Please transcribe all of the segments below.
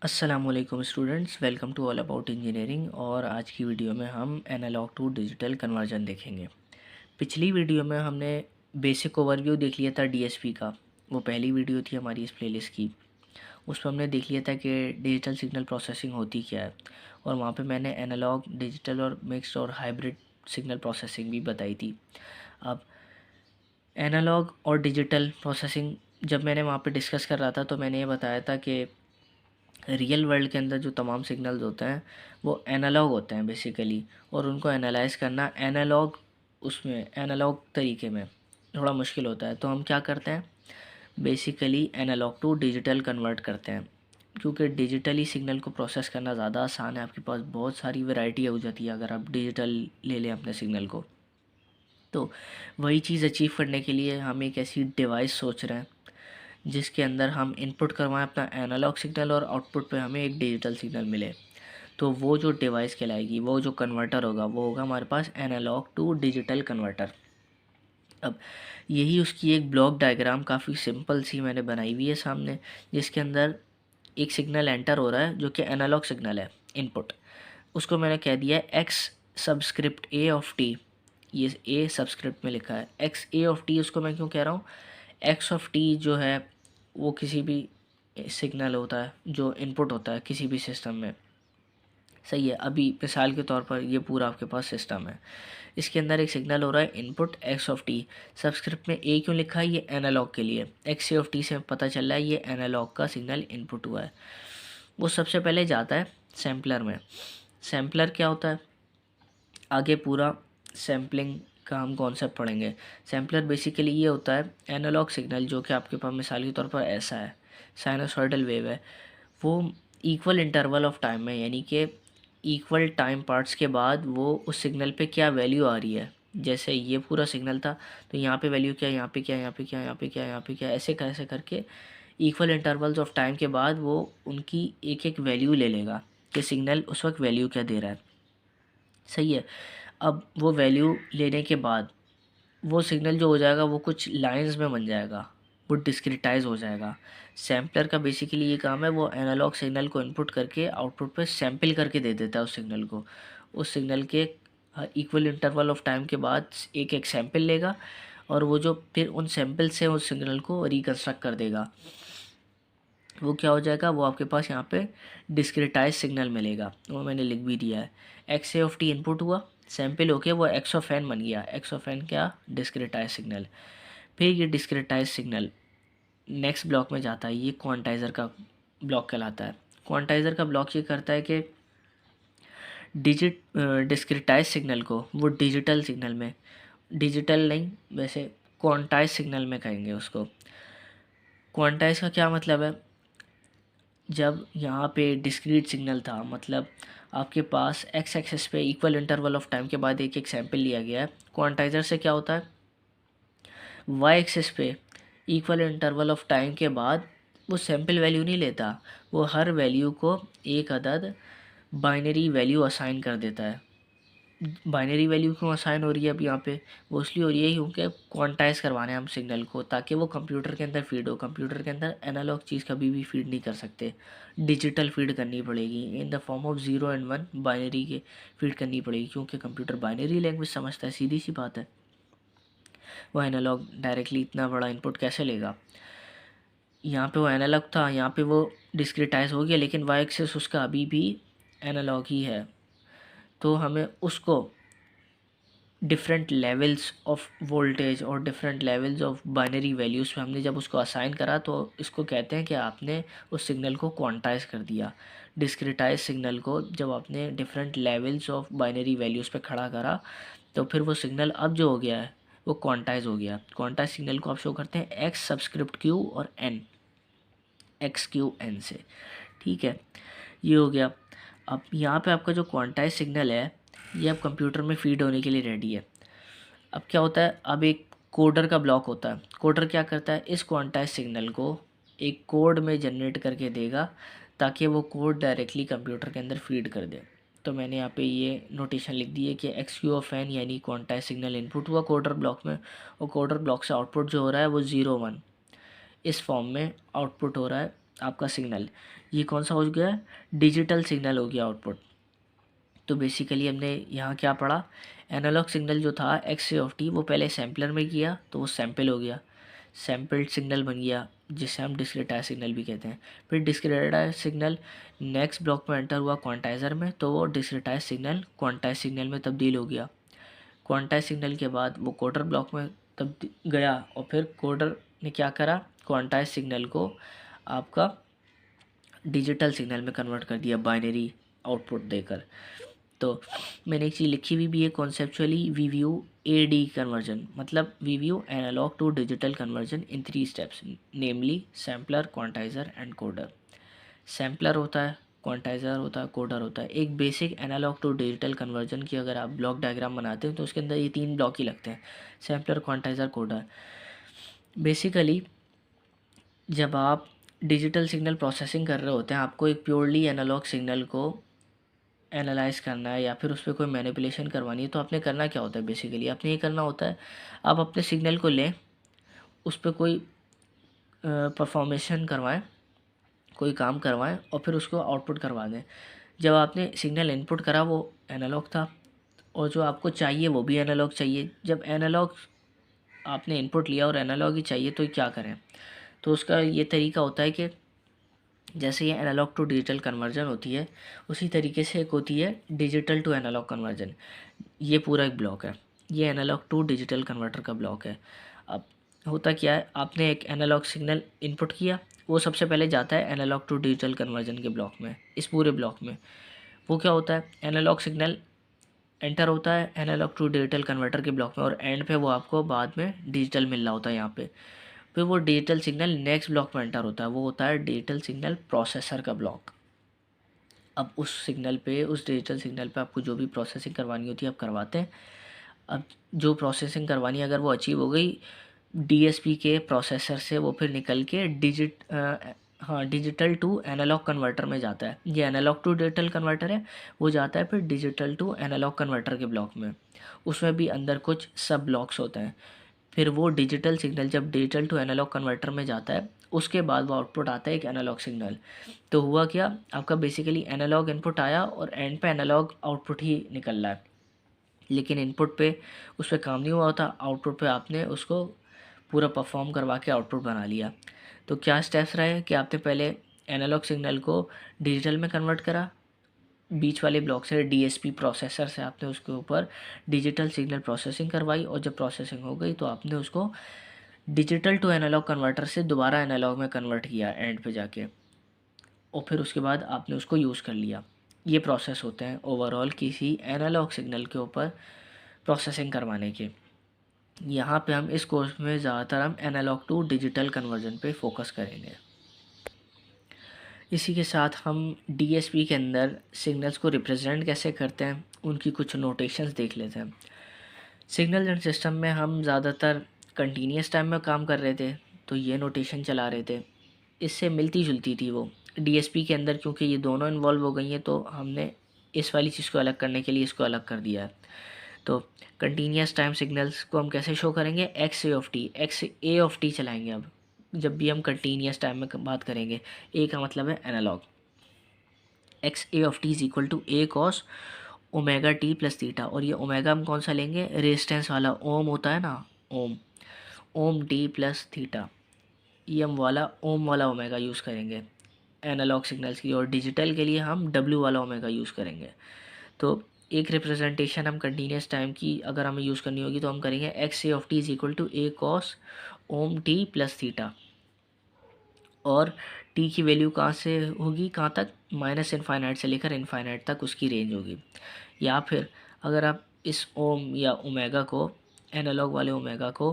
अस्सलामुअलैकुम students, welcome to all about engineering. और आज की वीडियो में हम एनालॉग टू डिजिटल कन्वर्जन देखेंगे। पिछली वीडियो में हमने बेसिक ओवरव्यू देख लिया था डीएसपी का। वो पहली वीडियो थी हमारी इस प्लेलिस्ट की। उसमें हमने देख लिया था कि डिजिटल सिग्नल प्रोसेसिंग होती क्या है, और वहाँ पे मैंने एनालॉग, डिजिटल और मिक्स्ड और हाइब्रिड सिग्नल प्रोसेसिंग भी बताई थी। अब एनालॉग और डिजिटल प्रोसेसिंग जब मैंने वहाँ पे डिस्कस कर रहा था तो मैंने ये बताया था कि रियल वर्ल्ड के अंदर जो तमाम सिग्नल्स होते हैं वो एनालॉग होते हैं बेसिकली, और उनको एनालाइज करना एनालॉग, उसमें एनालॉग तरीके में थोड़ा मुश्किल होता है। तो हम क्या करते हैं, basically analogue to digital convert करते हैं, क्योंकि डिजिटली सिग्नल को प्रोसेस करना ज़्यादा आसान है। आपके पास बहुत सारी वैरायटी हो जाती है अगर आप डिजिटल ले लें अपने सिग्नल को। तो वही चीज़ अचीव करने के लिए हम एक ऐसी डिवाइस सोच रहे हैं जिसके अंदर हम इनपुट करवाएं अपना एनालॉग सिग्नल और आउटपुट पे हमें एक डिजिटल सिग्नल मिले। तो वो जो डिवाइस कहलाएगी, वो जो कन्वर्टर होगा, वो होगा हमारे पास एनालॉग टू डिजिटल कन्वर्टर। अब यही उसकी एक ब्लॉक डायग्राम काफ़ी सिंपल सी मैंने बनाई हुई है सामने, जिसके अंदर एक सिग्नल एंटर हो रहा है जो कि एनालॉग सिग्नल है, इनपुट। उसको मैंने कह दिया है x subscript A of T. ये ए सबस्क्रिप्ट में लिखा है एक्स ए ऑफ टी। उसको मैं क्यों कह रहा हूँ, एक्स ऑफ टी जो है वो किसी भी सिग्नल होता है जो इनपुट होता है किसी भी सिस्टम में। सही है। अभी मिसाल के तौर पर ये पूरा आपके पास सिस्टम है, इसके अंदर एक सिग्नल हो रहा है input x of T. Subscript में ए क्यों लिखा है, ये एनालॉग के लिए। एक्स ए ऑफ टी से पता चल रहा है ये एनालॉग का सिग्नल इनपुट हुआ है। वो सबसे पहले जाता है सैम्पलर में। सैम्पलर क्या होता है, आगे पूरा सैम्पलिंग का हम कॉन्सेप्ट पढ़ेंगे। सैम्पलर बेसिकली ये होता है एनालॉग सिग्नल जो कि आपके पास मिसाल के तौर पर ऐसा है, साइनसॉइडल वेव है। वो इक्वल इंटरवल ऑफ टाइम में, यानी कि इक्वल टाइम पार्ट्स के बाद वो उस सिग्नल पे क्या वैल्यू आ रही है। जैसे ये पूरा सिग्नल था तो यहाँ पे वैल्यू क्या, यहाँ पे क्या, यहाँ पे क्या, यहाँ पे क्या, यहाँ पे क्या, ऐसे कैसे करके इक्वल इंटरवल्स ऑफ टाइम के बाद वो उनकी एक एक वैल्यू ले लेगा कि सिग्नल उस वक्त वैल्यू क्या दे रहा है। सही है। अब वो वैल्यू लेने के बाद वो सिग्नल जो हो जाएगा वो कुछ लाइंस में बन जाएगा, वो डिस्क्रिटाइज हो जाएगा। सैम्पलर का बेसिकली ये काम है, वो एनालॉग सिग्नल को इनपुट करके आउटपुट पे सैम्पल करके दे देता है उस सिग्नल को। उस सिग्नल के इक्वल इंटरवल ऑफ टाइम के बाद एक एक सैम्पल लेगा, और वो जो फिर उन सैम्पल से उस सिग्नल को रिकन्स्ट्रक्ट कर देगा। वो क्या हो जाएगा, वो आपके पास यहाँ पे डिस्क्रिटाइज सिग्नल मिलेगा। वो मैंने लिख भी दिया है। X a of T input हुआ, सैम्पल होके वो एक्स ऑफ एन बन गया। एक्स ऑफ एन क्या, डिस्क्रिटाइज सिग्नल। फिर ये डिस्क्रिटाइज सिग्नल नेक्स्ट ब्लॉक में जाता है, ये क्वांटाइज़र का ब्लॉक कहलाता है। क्वांटाइज़र का ब्लॉक ये करता है कि डिस्क्रिटाइज सिग्नल को वो डिजिटल सिग्नल में, डिजिटल नहीं वैसे क्वांटाइज सिग्नल में कहेंगे उसको। क्वांटाइज का क्या मतलब है, जब यहाँ पे डिस्क्रीट सिग्नल था, मतलब आपके पास एक्स एक्सेस पे इक्वल इंटरवल ऑफ टाइम के बाद एक एक सैंपल लिया गया है। क्वांटाइज़र से क्या होता है, वाई एक्सेस पे इक्वल इंटरवल ऑफ टाइम के बाद वो सैंपल वैल्यू नहीं लेता, वो हर वैल्यू को एक अदद बाइनरी वैल्यू असाइन कर देता है। बाइनरी वैल्यू क्यों असाइन हो रही है अब यहाँ पे, वो इसलिए हो रही है क्योंकि क्वांटाइज करवाने हम सिग्नल को, ताकि वो कंप्यूटर के अंदर फीड हो। कंप्यूटर के अंदर एनालॉग चीज़ कभी भी फीड नहीं कर सकते, डिजिटल फीड करनी पड़ेगी in the form of 0 and 1 binary के फीड करनी पड़ेगी, क्योंकि कंप्यूटर बाइनरी लैंग्वेज समझता है। सीधी सी बात है, वो एनालॉग डायरेक्टली इतना बड़ा इनपुट कैसे लेगा। यहाँ पे वो एनालॉग था, यहाँ पे वो डिस्क्रिटाइज हो गया, लेकिन वाई एक्सिस उसका अभी भी एनालॉग ही है। तो हमें उसको डिफरेंट लेवल्स ऑफ वोल्टेज और different levels of binary values पे हमने जब उसको असाइन करा, तो इसको कहते हैं कि आपने उस सिग्नल को क्वांटाइज कर दिया। डिस्क्रिटाइज सिग्नल को जब आपने different levels of binary values पे खड़ा करा, तो फिर वो सिग्नल अब जो हो गया है वो क्वांटाइज हो गया। क्वांटाइज सिग्नल को आप शो करते हैं एक्स सबस्क्रिप्ट क्यू और एन, एक्स क्यू एन से। ठीक है, ये हो गया। अब यहाँ पे आपका जो क्वांटाइज सिग्नल है ये अब कंप्यूटर में फीड होने के लिए रेडी है। अब क्या होता है, अब एक कोडर का ब्लॉक होता है। कोडर क्या करता है, इस क्वांटाइज सिग्नल को एक कोड में जनरेट करके देगा, ताकि वो कोड डायरेक्टली कंप्यूटर के अंदर फीड कर दे। तो मैंने यहाँ पे ये नोटेशन लिख दी है कि एक्स क्यू ऑफ एन यानी क्वांटाइज सिग्नल इनपुट हुआ कोडर ब्लॉक में, और कोडर ब्लॉक से आउटपुट जो हो रहा है वो 0 1 इस फॉर्म में आउटपुट हो रहा है। आपका सिग्नल, ये कौन सा हो गया, डिजिटल सिग्नल हो गया आउटपुट। तो बेसिकली हमने यहाँ क्या पढ़ा, एनालॉग सिग्नल जो था एक्स ऑफ टी वो पहले सैम्पलर में किया तो वो सैम्पल हो गया, सैम्पल्ड सिग्नल बन गया जिसे हम डिस्क्रिटाइज सिग्नल भी कहते हैं। फिर डिस्क्रिटाइज सिग्नल नेक्स्ट ब्लॉक में एंटर हुआ क्वांटाइज़र में, तो वो डिस्क्रिटाइज सिग्नल क्वांटाइज सिग्नल में तब्दील हो गया। क्वांटाइज सिग्नल के बाद वो कोडर ब्लॉक में तब गया और फिर कोडर ने क्या करा, क्वांटाइज सिग्नल को आपका डिजिटल सिग्नल में कन्वर्ट कर दिया बाइनरी आउटपुट देकर। तो मैंने एक चीज़ लिखी हुई भी है conceptually, we view A D conversion, मतलब we view analog to digital conversion in 3 steps, namely sampler, quantizer and coder. Sampler होता है, क्वांटाइज़र होता है, कोडर होता है। एक basic analog to digital conversion की अगर आप ब्लॉक डायग्राम बनाते हैं तो उसके अंदर ये 3 ब्लॉक ही लगते हैं, सैम्पलर, क्वांटाइज़र, कोडर। बेसिकली जब आप डिजिटल सिग्नल प्रोसेसिंग कर रहे होते हैं, आपको एक प्योरली एनालॉग सिग्नल को एनालाइज करना है या फिर उस पर कोई मैनिपुलेशन करवानी है, तो आपने करना क्या होता है, बेसिकली आपने ये करना होता है, आप अपने सिग्नल को लें, उस पर कोई परफॉर्मेशन करवाएं, कोई काम करवाएं और फिर उसको आउटपुट करवा दें। जब आपने सिग्नल इनपुट करा वो एनालॉग था और जो आपको चाहिए वो भी एनालॉग चाहिए। जब एनालॉग आपने इनपुट लिया और एनालॉग ही चाहिए तो क्या करें, तो उसका ये तरीका होता है कि जैसे ये एनालॉग टू डिजिटल कन्वर्जन होती है, उसी तरीके से एक होती है डिजिटल टू एनालॉग कन्वर्जन। ये पूरा एक ब्लॉक है, ये एनालॉग टू डिजिटल कन्वर्टर का ब्लॉक है। अब होता क्या है, आपने एक एनालॉग सिग्नल इनपुट किया, वो सबसे पहले जाता है एनालॉग टू डिजिटल कन्वर्जन के ब्लॉक में। इस पूरे ब्लॉक में वो क्या होता है, एनालॉग सिग्नल एंटर होता है एनालॉग टू डिजिटल कन्वर्टर के ब्लॉक में और एंड पे वो आपको बाद में डिजिटल मिल रहा होता है यहाँ पे। फिर वो डिजिटल सिग्नल नेक्स्ट ब्लॉक में एंटर होता है, वो होता है डिजिटल सिग्नल प्रोसेसर का ब्लॉक। अब उस सिग्नल पे, उस डिजिटल सिग्नल पे आपको जो भी प्रोसेसिंग करवानी होती है आप करवाते हैं। अब जो प्रोसेसिंग करवानी है अगर वो अचीव हो गई डीएसपी के प्रोसेसर से, वो फिर निकल के डिजिटल टू एनालॉग कन्वर्टर में जाता है। ये एनालॉग टू डिजिटल कन्वर्टर है, वो जाता है फिर डिजिटल टू एनालॉग कन्वर्टर के ब्लॉक में। उसमें भी अंदर कुछ सब ब्लॉक्स होते हैं। फिर वो डिजिटल सिग्नल जब डिजिटल टू एनालॉग कन्वर्टर में जाता है, उसके बाद वो आउटपुट आता है एक एनालॉग सिग्नल। तो हुआ क्या, आपका बेसिकली एनालॉग इनपुट आया और एंड पे एनालॉग आउटपुट ही निकल रहा है, लेकिन इनपुट पे उस पर काम नहीं हुआ होता, आउटपुट पे आपने उसको पूरा परफॉर्म करवा के आउटपुट बना लिया। तो क्या स्टेप्स रहे कि आपने पहले एनालॉग सिग्नल को डिजिटल में कन्वर्ट करा, बीच वाले ब्लॉक से डीएसपी प्रोसेसर से आपने उसके ऊपर डिजिटल सिग्नल प्रोसेसिंग करवाई और जब प्रोसेसिंग हो गई तो आपने उसको डिजिटल टू एनालॉग कन्वर्टर से दोबारा एनालॉग में कन्वर्ट किया एंड पे जाके, और फिर उसके बाद आपने उसको यूज़ कर लिया। ये प्रोसेस होते हैं ओवरऑल किसी एनालॉग सिग्नल के ऊपर प्रोसेसिंग करवाने के। यहाँ पे हम इस कोर्स में ज़्यादातर हम एनालॉग टू डिजिटल कन्वर्जन पे फोकस करेंगे। इसी के साथ हम डीएसपी के अंदर सिग्नल्स को रिप्रेजेंट कैसे करते हैं उनकी कुछ नोटेशंस देख लेते हैं। सिग्नल एंड सिस्टम में हम ज़्यादातर कंटिन्यूस टाइम में काम कर रहे थे तो ये नोटेशन चला रहे थे, इससे मिलती जुलती थी वो। डीएसपी के अंदर क्योंकि ये दोनों इन्वॉल्व हो गई हैं तो हमने इस वाली चीज़ को अलग करने के लिए इसको अलग कर दिया है। तो कंटिन्यूस टाइम सिग्नल्स को हम कैसे शो करेंगे, x a of T, x a of T चलाएंगे। अब जब भी हम कंटिन्यूस टाइम में बात करेंगे, ए का मतलब है analogue, x a of t is equal to a cos omega t plus theta. और ये ओमेगा हम कौन सा लेंगे, रेजिस्टेंस वाला, ओम होता है ना, ओम, ओम टी प्लस थीटा, ये हम वाला ओम वाला ओमेगा यूज़ करेंगे एनालॉग सिग्नल्स की, और डिजिटल के लिए हम डब्ल्यू वाला ओमेगा यूज़ करेंगे। तो एक रिप्रेजेंटेशन हम कंटिन्यूस टाइम की अगर हमें यूज़ करनी होगी तो हम करेंगे x a of t is equal to a cos omega t plus theta, और टी की वैल्यू कहाँ से होगी, कहाँ तक, माइनस इनफाइनाइट से लेकर इनफाइनाइट तक उसकी रेंज होगी। या फिर अगर आप इस ओम या ओमेगा को, एनालॉग वाले ओमेगा को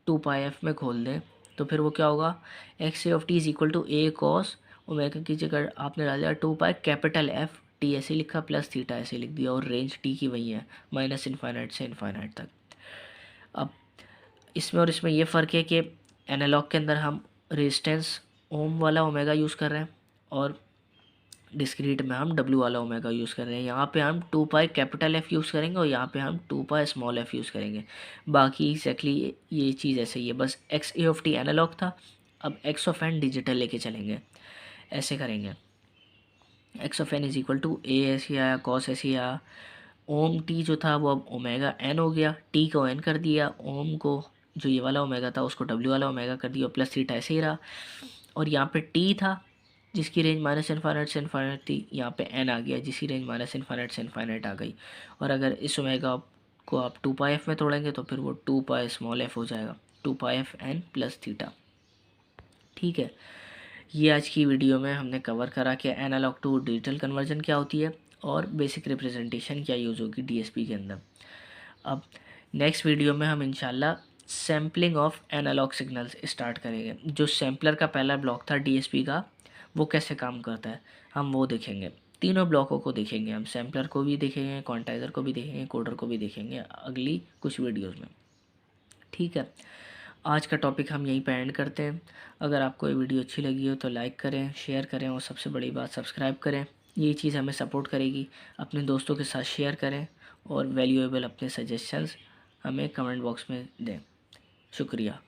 2πf में खोल दें तो फिर वो क्या होगा, x a of t is equal to a cos omega की जगह आपने डाल दिया 2π कैपिटल एफ टी ऐसे लिखा प्लस थीटा ऐसे लिख दिया, और रेंज टी की वही है माइनस इनफाइनाइट से इनफाइनाइट तक। अब इसमें और इसमें ये फ़र्क है कि एनालॉग के अंदर हम रेजिस्टेंस ओम वाला ओमेगा यूज़ कर रहे हैं और डिस्क्रीट में हम डब्ल्यू वाला ओमेगा यूज़ कर रहे हैं। यहाँ पे हम 2π कैपिटल एफ यूज़ करेंगे और यहाँ पे हम 2π स्मॉल एफ यूज़ करेंगे। बाकी एक्जैक्टली ये चीज़ ऐसे ही है, बस x a of t analogue था, अब एक्स ऑफ एन डिजिटल लेके चलेंगे। ऐसे करेंगे। X of n is equal to A ऐसे आया, कॉस ऐसे आया, ओम टी जो था वो अब ओमेगा एन हो गया, टी को एन कर दिया, ओम को जो ये वाला ओमेगा था उसको डब्ल्यू वाला ओमेगा कर दिया, प्लस थीटा ऐसे ही रहा। और यहाँ पे टी था जिसकी रेंज माइनस इन्फाइनाइट से इन्फाइनाइट थी, यहाँ पे एन आ गया जिसकी रेंज माइनस इन्फाइनाइट से इन्फाइनाइट आ गई। और अगर इस ओमेगा को आप 2πf में तोड़ेंगे तो फिर वो 2π स्मॉल एफ हो जाएगा, 2πf एन प्लस थीटा। ठीक है, ये आज की वीडियो में हमने कवर करा कि एनालॉग टू डिजिटल कन्वर्जन क्या होती है और बेसिक रिप्रेजेंटेशन क्या यूज़ होगी डीएसपी के अंदर। अब नेक्स्ट वीडियो में हम इंशाल्लाह sampling of analogue signals start करेंगे। जो सैम्पलर का पहला ब्लॉक था डीएसपी का, वो कैसे काम करता है हम वो देखेंगे। तीनों ब्लॉकों को देखेंगे हम, सैम्पलर को भी देखेंगे, क्वांटाइज़र को भी देखेंगे, कोडर को भी देखेंगे अगली कुछ वीडियोज़ में। ठीक है, आज का टॉपिक हम यहीं पे एंड करते हैं। अगर आपको ये वीडियो अच्छी लगी हो तो लाइक करें, शेयर करें और सबसे बड़ी बात सब्सक्राइब करें। ये चीज़ हमें सपोर्ट करेगी। अपने दोस्तों के साथ शेयर करें और वैल्यूएबल अपने सजेशंस हमें कमेंट बॉक्स में दें। शुक्रिया।